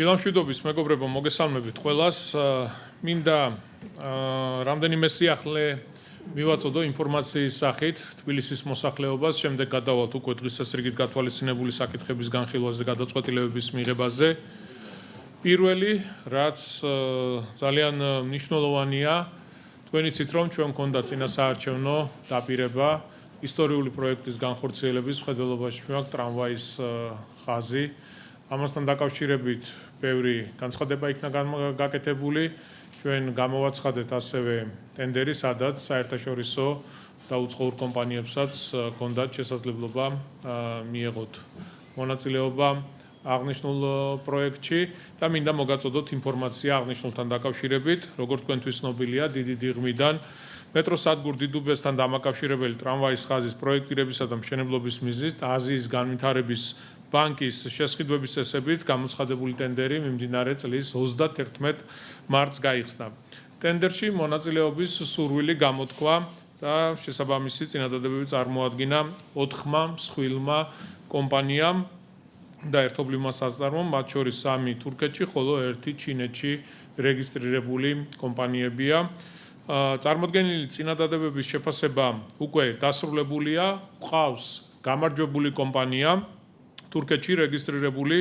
დილამშვიდობის მეგობრებო, მოგესალმებით ყველას. მინდა რამდენიმე სიახლე მივაწოდო ინფორმაციის სახით თბილისის მოსახლეობას, შემდეგ გადავალთ უკვე დღესასრიგით გათვალისწინებული საკითხების განხილვაზე, გადაწყვეტილებების მიღებაზე. პირველი, რაც ძალიან მნიშვნელოვანია, თქვენ იცით, რომ ჩვენ გვქონდა წინასაარჩევნო დაპირება ისტორიული პროექტის განხორციელების მხედველობაში გვაქვს ტრამვაის ხაზი. ამასთან დაკავშირებით ბევრი განცხადება იქნა გაკეთებული. ჩვენ გამოვაცხადეთ ასევე ტენდერი, სადაც საერთაშორისო და უცხოურ კომპანიებსაც ჰქონდათ შესაძლებლობა მიეღოთ მონაწილეობა აღნიშნულ პროექტში და მინდა მოგაწოდოთ ინფორმაცია აღნიშნულთან დაკავშირებით, როგორც თქვენთვის ცნობილია, დიდი დიღმიდან მეტროსადგურ დიდუბესთან დამაკავშირებელი ტრამვაის ხაზის პროექტირებისა და მშენებლობის მიზნით აზიის განვითარების ბანკის შესყიდვების წესებით გამოცხადებული ტენდერი მიმდინარე წლის 31 მარტს გაიხსნა. ტენდერში მონაწილეობის სურვილი გამოთქვა და შესაბამისი წინადადებები წარმოადგინა 4 მსხვილმა კომპანიამ და ერთობლივმა სასწარმომ, მათ შორის 3 თურქეთში, ხოლო 1 ჩინეთში რეგისტრირებული კომპანიებია. წარმოდგენილი წინადადებების შეფასება უკვე დასრულებულია, გვყავს გამარჯვებული კომპანია თურქეთში რეგისტრირებული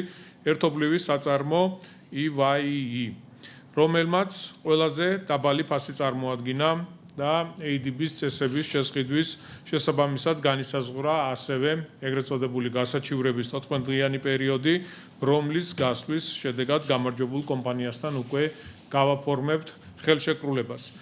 ერთობლივი საწარმო EYE, რომელმაც ყველაზე დაბალი ფასი წარმოადგინა და ADB-ს წესების შესყიდვის შესაბამისად განისაზღვრა ასევე ეგრეთ წოდებული გასაჩივრების 14-დღიანი პერიოდი, რომლის გასვლის შედეგად გამარჯვებულ კომპანიასთან უკვე გავაფორმებთ ხელშეკრულებას.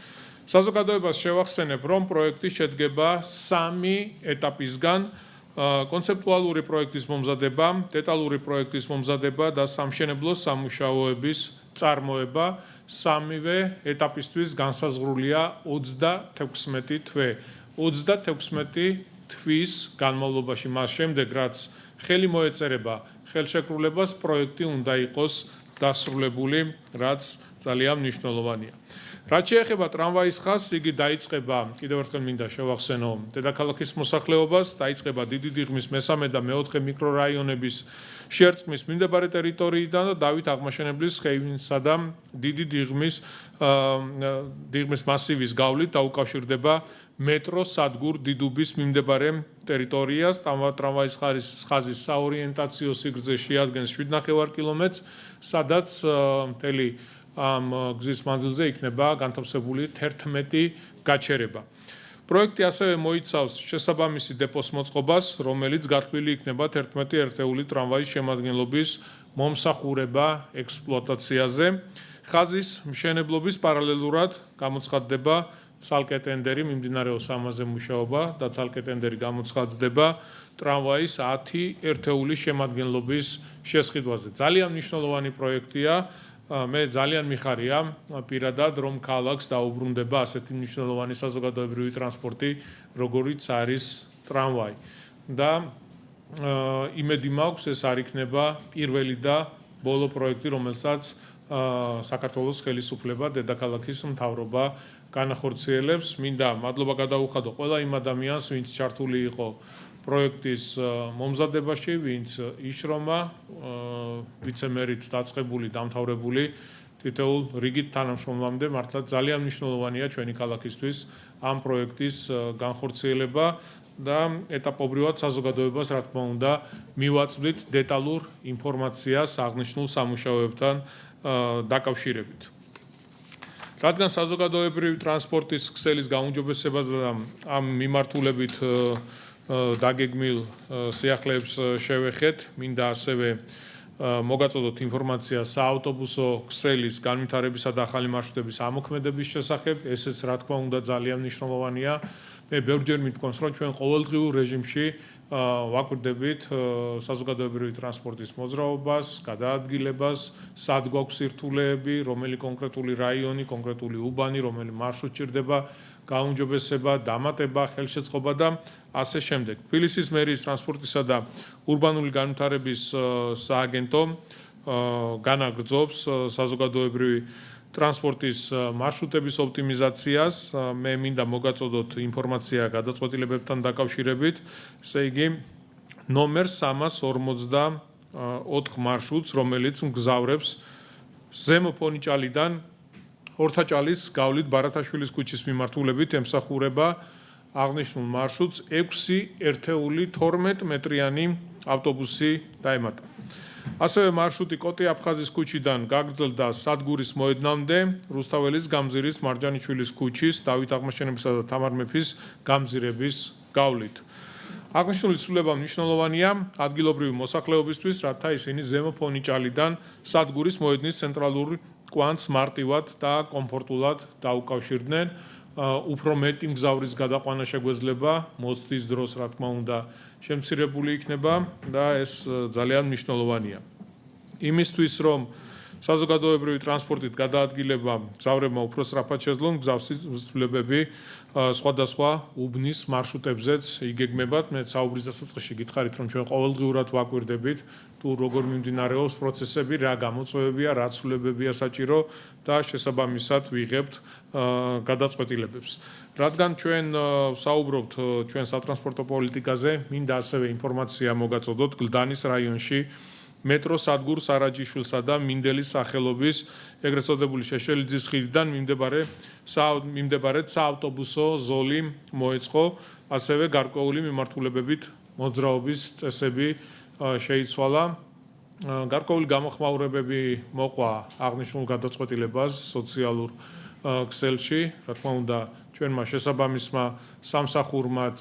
საზოგადოებას შევახსენებ, რომ პროექტი შედგება 3 ეტაპისგან: კონცეპტუალური პროექტის მომზადება, დეტალური პროექტის მომზადება და სამშენებლო სამუშაოების წარმოება. 3-ვე ეტაპისთვის განსაზღვრულია 36 თვე. 36 თვის განმავლობაში, მას შემდეგ, რაც ხელი მოეწერება ხელშეკრულებას, პროექტი უნდა იყოს დასრულებული, რაც ძალიან მნიშვნელოვანია. რაც შეეხება ტრამვაის ხაზს, იგი დაიწყება, კიდევ ერთხელ მინდა შევახსენო, დედაქალაქის მოსახლეობას, დაიწყება დიდი დიღმის მესამე და მეოთხე მიკრორაიონების შერწყმის მიმდებარე ტერიტორიიდან და დავით აღმაშენებლის ხეივისა და დიდი დიღმის მასივის გავლით დაუკავშირდება მეტროსადგურ დიდუბის მიმდებარე ტერიტორიას. ტრამვაის ხაზის საორიენტაციო სიგრძე შეადგენს 7,5 კილომეტრს, სადაც მთელი ამ გზის მანძილზე იქნება განთავსებული 11 გაჩერება. პროექტი ასევე მოიცავს შესაბამისი დეპოს მოწყობას, რომელიც გათვლილი იქნება 11 ერთეული ტრამვაის შემადგენლობის მომსახურება ექსპლუატაციაზე. ხაზის მშენებლობის პარალელურად გამოცხადდება ცალკე ტენდერი, მიმდინარეობს ამაზე მუშაობა და ცალკე ტენდერი გამოცხადდება ტრამვაის 10 ერთეულის შემადგენლობის შესყიდვაზე. ძალიან მნიშვნელოვანი პროექტია. მე ძალიან მიხარია პირადად, რომ ქალაქს დაუბრუნდება ასეთი მნიშვნელოვანი საზოგადოებრივი ტრანსპორტი, როგორიც არის ტრამვაი. და იმედი მაქვს, ეს არ იქნება პირველი და ბოლო პროექტი, რომელსაც საქართველოს ხელისუფლება, დედაქალაქის მთავრობა განახორციელებს. მინდა მადლობა გადაუხადო ყველა იმ ადამიანს, ვინც ჩართული იყო პროექტის მომზადებაში, ვინც იშრომა, ვიცემერით დაწყებული, დამთავრებული თითოეულ რიგით თანამშრომლამდე. მართლა ძალიან მნიშვნელოვანია ჩვენი ქალაქისთვის ამ პროექტის განხორციელება და ეტაპობრივად საზოგადოებას, რა თქმა უნდა, მივაწვდით დეტალურ ინფორმაციას აღნიშნულ სამუშაოებთან დაკავშირებით. რადგან საზოგადოებრივი ტრანსპორტის ქსელის გაუმჯობესება და ამ მიმართულებით დაგეგმილ სიახლეებს შევეხეთ, მინდა ასევე მოგაწოდოთ ინფორმაცია საავტობუსო ქსელის განვითარებისა და ახალი მარშრუტების ამოქმედების შესახებ. ესეც რა თქმა უნდა ძალიან მნიშვნელოვანია. მე ბევრჯერ მithქვამს, რომ ჩვენ ყოველდღიურ რეჟიმში ვაკვირდებით საზოგადოებრივი ტრანსპორტის მოძრაობას, გადაადგილებას, სად გვაქვს სირთულეები, რომელი კონკრეტული რაიონი, კონკრეტული უბანი, რომელი მარშრუტ ჭირდება გაუმჯობესება, დამატება, ხელშეწყობა და ასე შემდეგ. თბილისის მერიის ტრანსპორტისა და ურბანული განვითარების სააგენტო განაგრძობს საზოგადოებრივი ტრანსპორტის მარშრუტების ოპტიმიზაციას. მე მინდა მოგაწოდოთ ინფორმაცია გადაწყვეტილებებთან დაკავშირებით. ესე იგი, ნომერ 350 4 მარშრუტს, რომელიც მგზავრებს ზემო პონიჭალიდან ორთაჭალის გავლით ბარათაშვილის ქუჩის მიმართულებით ემსახურება აღნიშნულ მარშრუტს 6.12 მეტრიანი ავტობუსი დაემატა. ასევე მარშრუტი კოტე-აფხაზის ქუჩიდან გაგრძელდა სადგურის მოედნამდე, რუსთაველის გამზირის მარჯანიშვილის ქუჩის, დავით აღმაშენებისა და თამარ მეფის გამზირების გავლით. აღნიშნული ცვლილება მნიშვნელოვანია ადგილობრივი მოსახლეობისთვის, რათა ისინი ზემო პონიჭალიდან სადგურის მოედნის ცენტრალურ კვანძს მარტივად და კომფორტულად დაუკავშირდნენ. უფრო მეტი მგზავრის გადაყვანა შეგვეძლება, მოცდის დროს, რა თქმა უნდა, შემცირებული იქნება და ეს ძალიან მნიშვნელოვანია. იმისთვის, რომ საზოგადოებრივი ტრანსპორტით გადაადგილება მგზავრებმა უფრო სწრაფად შეძლონ, მგზავრები სხვადასხვა უბნის მარშრუტებზეც იგეგმებათ. მე საუბრის დასაწყისში გითხარით, რომ ჩვენ ყოველდღიურად ვაკვირდებით თუ როგორ მიმდინარეობს პროცესები, რა გამოწვევებია, რა ცვლილებებია საჭირო და შესაბამისად ვიღებთ გადაწყვეტილებებს. რადგან ჩვენ საუბრობთ ჩვენ სატრანსპორტო პოლიტიკაზე, მინდა ასევე ინფორმაცია მოგაწოდოთ გლდანის რაიონში მეტრო სადგურ სარაჯიშვილსა და მინდელის სახელობის ეგრეთ წოდებული შეშელიძის ხიდიდან მიმდებარე საავტობუსო ზოლი მოეწყო, ასევე გარკვეული მიმართულებებით მოძრაობის წესები შეიცვალა. გარკვეული გამოხმაურებები მოყვა აღნიშნულ გადაწყვეტილებას სოციალურ ქსელში, რა თქმა უნდა, ჩვენმა შესაბამისმა სამსახურმაც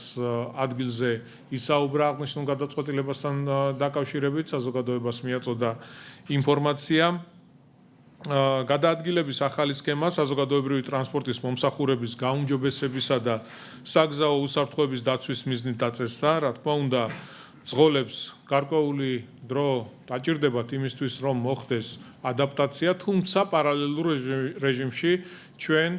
ადგილზე ისაუბრა აღნიშნულ გადაწყვეტილებასთან დაკავშირებით, საზოგადოებას მიაწოდა ინფორმაცია. გადაადგილების ახალი სქემა საზოგადოებრივი ტრანსპორტის მომსახურების გაუმჯობესებისა და საგზაო უსაფრთხოების დაცვის მიზნით დაწესდა, რა თქმა უნდა, ძღოლებს გარკვეული დრო დაჭირდებათ იმისთვის, რომ მოხდეს ადაპტაცია, თუმცა პარალელურ რეჟიმში ჩვენ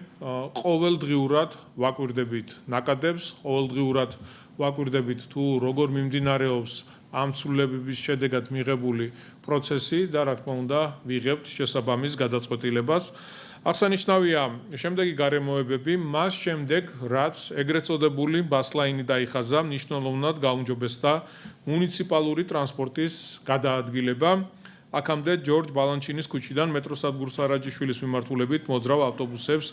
ყოველდღიურად ვაკვირდებით ნაკადებს, ყოველდღიურად ვაკვირდებით თუ როგორ მიმდინარეობს ამ ცვლილებების შედეგად მიღებული პროცესი და რა თქმა უნდა ვიღებთ შესაბამის გადაწყვეტილებას. აღსანიშნავია შემდეგი გარემოებები, მას შემდეგ, რაც ეგრეთ წოდებული ბასლაინი დაიხაზა, მნიშვნელოვნად გაუმჯობესდა მუნიციპალური ტრანსპორტის გადაადგილება. აქამდე ჯორჯ ბალანჩინის ქუჩიდან მეტროსადგურ სარაჯიშვილის მიმართულებით მოძრავ ავტობუსებს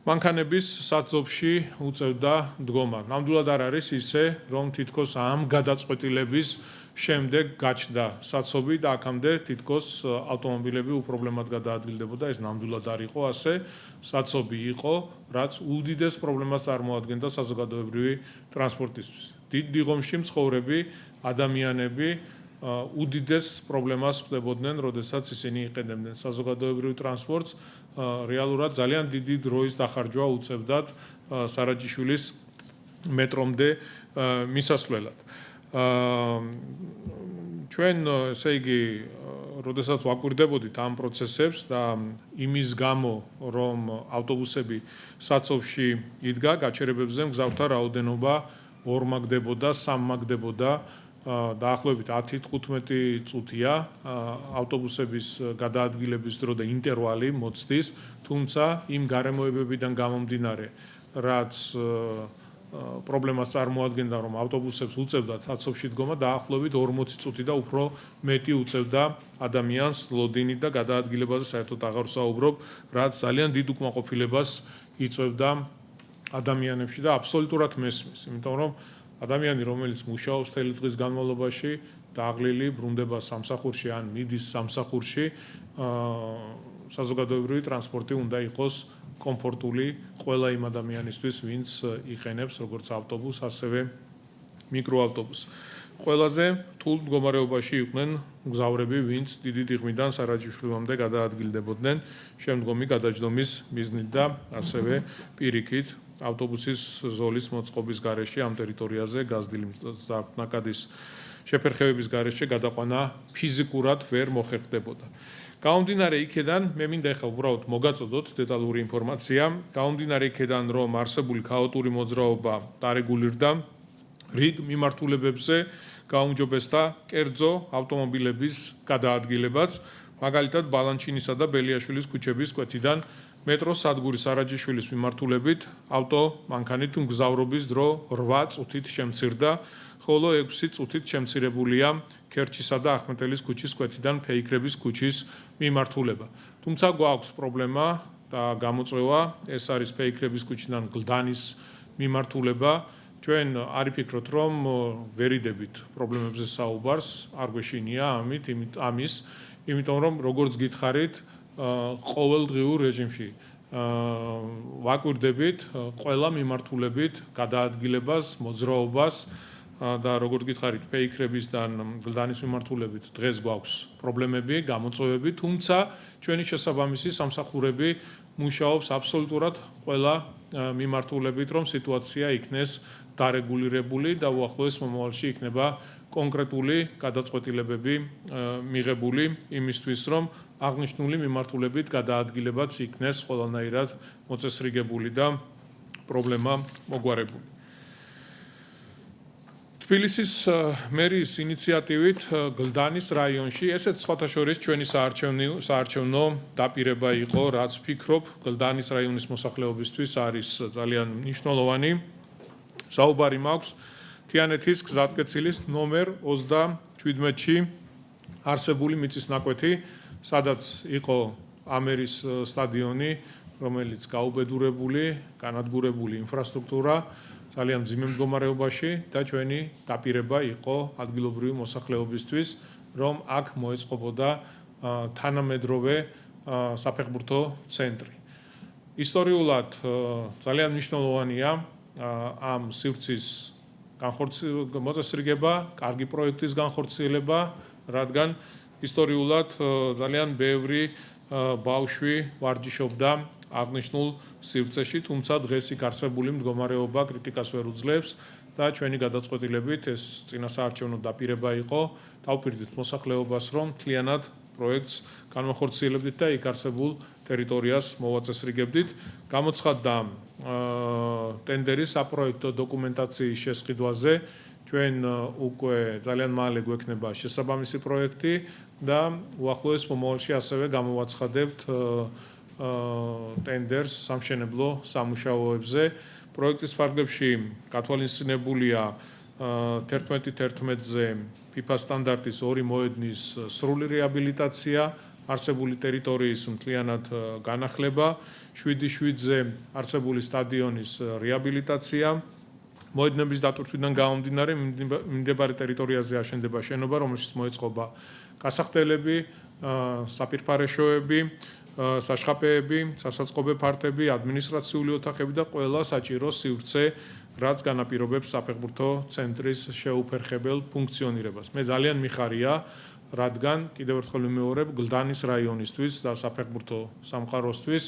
მანქანების საძობში უწევდა დგომა. ნამდვილად არ არის ისე, რომ თითქოს ამ გადაწყვეტილების შემდეგ გაჩნდა საცობი და აქამდე თითქოს ავტომობილები უპრობლემად გადაადგილდებოდა. ეს ნამდვილად არ იყო ასე. საცობი იყო, რაც უდიდეს პრობლემას წარმოადგენდა საზოგადოებრივი ტრანსპორტისთვის. დიდ დიღომში მცხოვრები ადამიანები უდიდეს პრობლემას ხვდებოდნენ, როდესაც ისინი იყენებდნენ საზოგადოებრივ ტრანსპორტს. რეალურად ძალიან დიდი დროის დახარჯვა უწევდათ სარაჯიშვილის მეტრომდე მისასვლელად. ჩვენ, ესე იგი, როდესაც ვაკვირდებოდით ამ პროცესებს და იმის გამო, რომ ავტობუსები საცობში იდგა, გაჩერებებზე მგზავრთა რაოდენობა 2-მაგდებოდა, 3-მაგდებოდა. დაახლოებით 10-15 წუთია ავტობუსების გადაადგილების დრო და ინტერვალი მოცდის, თუმცა იმ გარემოებებიდან გამომდინარე, რაც პრობლემას წარმოადგენდა, რომ ავტობუსებს უწევდა საცობში დგომა, დაახლოებით 40 წუთი და უფრო მეტი უწევდა ადამიანს ლოდინით და გადაადგილებაზე საერთოდ აღარ ვსაუბრობ, რაც ძალიან დიდ უკმაყოფილებას იწვევდა ადამიანებში და აბსოლუტურად მესმის, იმიტომ რომ ადამიანი, რომელიც მუშაობს მთელი დღის განმავლობაში, დაღლილი ბრუნდება სამსახურში ან მიდის სამსახურში, საზოგადოებრივი ტრანსპორტი უნდა იყოს კომფორტული ყველა იმ ადამიანისთვის, ვინც იყენებს როგორც ავტობუსს, ასევე მიკროავტობუსს. ყველაზე რთულ მდგომარეობაში იყვნენ მგზავრები, ვინც დიდი დიღმიდან სარაჯიშვილამდე გადაადგილდებოდნენ შემდგომი გადაჯდომის მიზნით და ასევე პირიქით ავტობუსის ზოლის მოწყობის გარეშე ამ ტერიტორიაზე გაზრდილი ნაკადის შეფერხებების გარეშე გადაყვანა ფიზიკურად ვერ მოხერხდებოდა. გამომდინარე იქედან, მე მინდა ახლა უბრალოდ მოგაწოდოთ დეტალური ინფორმაცია, გამომდინარე იქედან, რომ არსებული ქაოტური მოძრაობა დარეგულირდა რიგ მიმართულებებზე გაუმჯობესდა კერძო ავტომობილების გადაადგილებაც, მაგალითად ბალანჩინისა და ბელიაშვილის ქუჩების კვეთიდან მეტროს სადგურის არაჯიშვილის მიმართულებით ავტომანქანით მგზავრობის დრო 8 წუთით შემცირდა, ხოლო 6 წუთით შემცირებულია ქერჩისა და ახმეტელის ქუჩის კვეთიდან ფეიქრების ქუჩის მიმართულება. თუმცა გვაქვს პრობლემა და გამოწვევა, ეს არის ფეიქრების ქუჩიდან გლდანის მიმართულება. ჩვენ არ ვფიქრობთ, რომ ვერიდებით პრობლემებზე საუბარს, არ გვეშინია ამის, იმიტომ რომ როგორც გითხარით, ყოველდღიურ რეჟიმში ვაკვირდებით ყველა მიმართულებით გადაადგილებას, მოძრაობას და როგორც გითხარით, ფეიქრების და გლდანის მიმართულებით დღეს გვაქვს პრობლემები, გამოწვევები, თუმცა ჩვენი შესაბამისი სამსახურები მუშაობს აბსოლუტურად ყველა მიმართულებით, რომ სიტუაცია იქნეს დარეგულირებული და უახლოეს მომავალში იქნება კონკრეტული გადაწყვეტილებები მიღებული იმისთვის, რომ აღნიშნული მიმართულებით გადაადგილებაც იქნეს ყველანაირად მოწესრიგებული და პრობლემა მოგვარებული. თბილისის მერის ინიციატივით გლდანის რაიონში, ესეც სხვათა შორის ჩვენი საარჩევნო დაპირება იყო, რაც ვფიქრობ, გლდანის რაიონის მოსახლეობისთვის არის ძალიან მნიშვნელოვანი. საუბარი მაქვს თიანეთის გზატკეცილის ნომერ 37-ში არსებული მიწის ნაკვეთი, სადაც იყო ამერის სტადიონი, რომელიც გაუბედურებული, განადგურებული ინფრასტრუქტურა, ძალიან მძიმე მდგომარეობაში და ჩვენი დაპირება იყო ადგილობრივი მოსახლეობისთვის, რომ აქ მოეწყობოდა თანამედროვე საფეხბურთო ცენტრი. ისტორიულად ძალიან მნიშვნელოვანია ამ სივრცის მოწესრიგება, კარგი პროექტის განხორციელება, რადგან ისტორიულად ძალიან ბევრი ბავშვი ვარჯიშობდა აღნიშნულ სივრცეში, თუმცა დღეს იქ არსებული მდგომარეობა კრიტიკას ვერ უძლებს და ჩვენი გადაწყვეტილებით ეს წინასაარჩევნო დაპირება იყო, დავპირდით მოსახლეობას, რომ მთლიანად პროექტს განვახორციელებდით და იქ არსებულ ტერიტორიას მოვაწესრიგებდით. გამოცხადდა ტენდერის საპროექტო დოკუმენტაციის შესყიდვაზე, ჩვენ უკვე ძალიან მალე გვექნება შესაბამისი პროექტი და უახლოეს მომავალში ასევე გამოვაცხადებთ ტენდერს სამშენებლო სამუშაოებზე. პროექტის ფარგლებში გათვალისწინებულია 11-11-ზე FIFA სტანდარტის 2 მოედნის სრული რეაბილიტაცია, არსებული ტერიტორიის მთლიანად განახლება, 7-7-ზე არსებული სტადიონის რეაბილიტაცია, მოედნების დატვირთვიდან გამომდინარე მიმდებარე ტერიტორიაზე აშენდება შენობა, რომელშიც მოეწყობა გასახდელები, საპირფარეშოები, საშხაპეები, სასაწყობე ფართები, ადმინისტრაციული ოთახები და ყველა საჭირო სივრცე, რაც განაპირობებს საფეხბურთო ცენტრის შეუფერხებელ ფუნქციონირებას. მე ძალიან მიხარია, რადგან კიდევ ერთხელ ვიმეორებ, გლდანის რაიონისთვის და საფეხბურთო სამყაროსთვის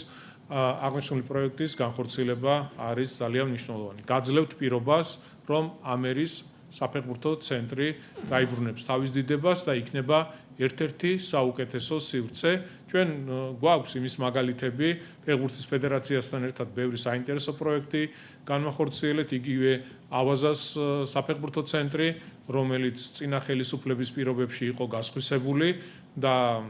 აღნიშნული პროექტის განხორციელება არის ძალიან მნიშვნელოვანი. გაძლევთ პირობას, რომ ამერის საფეხბურთო ცენტრი დაიბრუნებს თავის დიდებას და იქნება ერთ-ერთი საუკეთესო სივრცე. ჩვენ გვაქვს იმის მაგალითები, ფეხბურთის ფედერაციასთან ერთად ბევრი საინტერესო პროექტი განვახორციელეთ, იგივე ავაზას საფეხბურთო ცენტრი, რომელიც წინა ხელისუფლების პირობებში იყო გასხვისებული და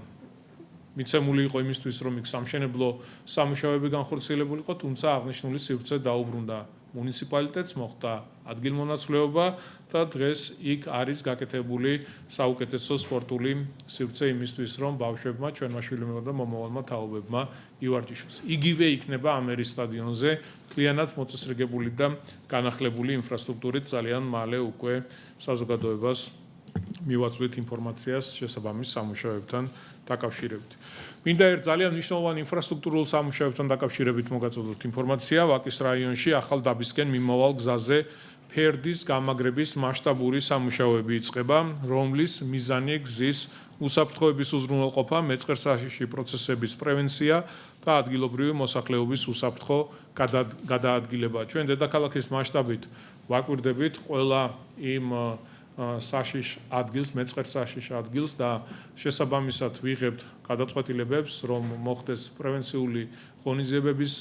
მიცემული იყო იმისთვის, რომ იქ სამშენებლო სამუშაოები განხორციელებულიყო, თუმცა აღნიშნული სივრცე დაუბრუნდა მუნიციპალიტეტს, მოხდა ადგილმონაცვლეობა და დღეს იქ არის გაკეთებული საუკეთესო სპორტული სივრცე იმისთვის, რომ ბავშვებმა, ჩვენმა შვილებმა და მომავალმა თაობებმა ივარჯიშოს. იგივე იქნება ამერის სტადიონზე, მთლიანად მოწესრიგებული და განახლებული ინფრასტრუქტურით ძალიან მალე უკვე საზოგადოებას მივაწვდით ინფორმაციას შესაბამის სამუშაოებთან დაკავშირებით. მინდა ერთ ძალიან მნიშვნელოვან ინფრასტრუქტურულ სამუშაოებთან დაკავშირებით მოგაწოდოთ ინფორმაცია. ვაკის რაიონში ახალ დაბისკენ მიმავალ გზაზე ფერდის გამაგრების მასშტაბური სამუშაოები იწყება, რომლის მიზანი გზის უსაფრთხოების უზრუნველყოფა, მეწყერსაშიში პროცესების პრევენცია და ადგილობრივი მოსახლეობის უსაფრთხო გადაადგილება. ჩვენ დედაქალაქის მასშტაბით ვაკვირდებით ყველა იმ საშიშ ადგილს, მეწყერსაშიშ ადგილს და შესაბამისად ვიღებთ გადაწყვეტილებებს, რომ მოხდეს პრევენციული ღონისძიებების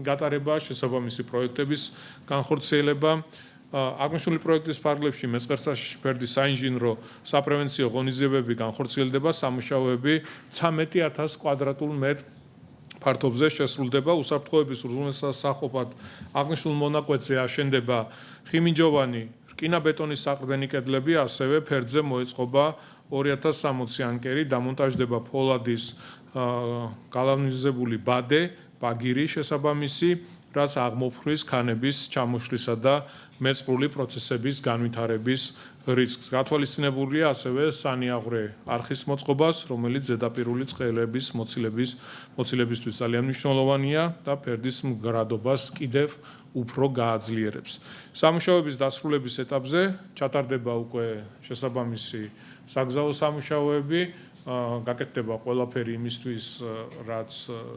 გატარება, შესაბამისი პროექტების განხორციელება. აღნიშნული პროექტის ფარგლებში მეწყერსაფერდის საინჟინრო საპრევენციო ღონისძიებები განხორციელდება, სამუშაოები 13000 კვადრატულ მეტრ ფართობზე შესრულდება, უსაფრთხოების უზრუნველსაყოფად აღნიშნულ მონაკვეთზე აშენდება ხიმინჯოვანი რკინა-ბეტონის საყრდენი კედლები, ასევე ფერდზე მოეწყობა 2060 ანკერი, დამონტაჟდება ფოლადის გალვანიზებული ბადე, ბაგირი შესაბამისი, რაც აღმოფხვრვის ქანების ჩამოშლისა და მეწყრული პროცესების განვითარების რისკს. გათვალისწინებულია ასევე სანიაღვრე არხის მოწყობას, რომელიც ზედაპირული წყლების მოცილებისთვის ძალიან მნიშვნელოვანია და ფერდის მგრადობას კიდევ უფრო გააძლიერებს. სამუშაოების დასრულების ეტაპზე ჩატარდება უკვე შესაბამისი საგზაო სამუშაოები, გაკეთდება ყველაფერი იმისთვის, რაც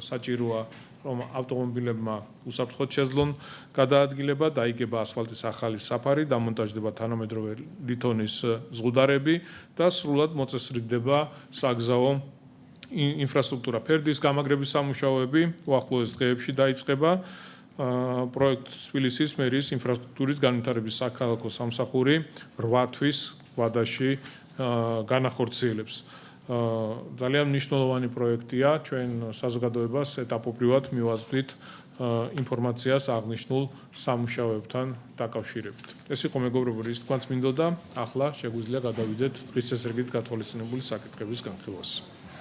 საჭიროა, რომ ავტომობილებმა უსაფრთხოდ შეძლონ გადაადგილება, დაიგება ასფალტის ახალი საფარი, დამონტაჟდება თანამედროვე ლითონის ზღუდარები და სრულად მოწესრიგდება საგზაო ინფრასტრუქტურა. ფერდის გამაგრების სამუშაოები უახლოეს დღეებში დაიწყება. პროექტ თბილისის მერიის ინფრასტრუქტურის განვითარების საქალაქო სამსახური 8 თვის ვადაში განახორციელებს. ძალიან მნიშვნელოვანი პროექტია, ჩვენ საზოგადოებას ეტაპობრივად მივაწვდით ინფორმაციას აღნიშნულ სამუშაოებთან დაკავშირებით. ეს იყო მეგობრებო, რის თქმაც მინდოდა, ახლა შეგვიძლია გადავიდეთ დღის წესრიგით გათვალისწინებული საკითხების განხილვას.